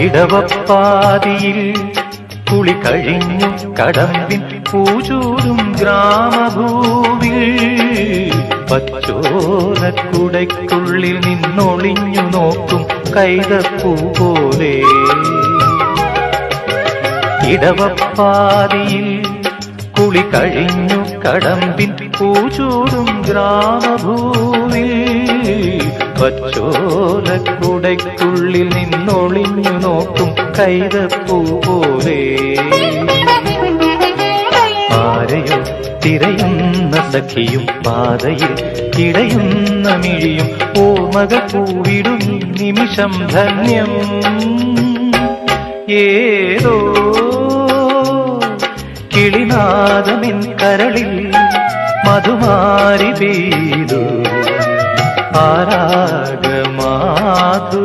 ഇടവപ്പാതിയിൽ കുളി കഴിഞ്ഞു കടമ്പിൻ പൂചൂടും ഗ്രാമഭൂവിൽ പച്ചോലക്കുടയ്ക്കുള്ളിൽ നിന്നൊളിഞ്ഞു നോക്കും കൈതപ്പൂ പോലെ. ഇടവപ്പാതിയിൽ കുളി കഴിഞ്ഞു കടമ്പിൻ പൂചൂടും ഗ്രാമഭൂവിൽ പച്ചോലക്കുടയ്ക്കുള്ളിൽ നിന്നൊളിഞ്ഞു നോക്കും കൈതപ്പൂ പോലെ. ആരെയോ തിരയുന്ന സഖിയും പാതയിൽ ഇടയുന്ന മിഴിയും ഓർമ്മകൾ പൂവിടും നിമിഷം ധന്യം. ഏതോ കിളിനാദമിൻ കരളിൽ മധുമാരി പെയ്തു ആരാഗമാധു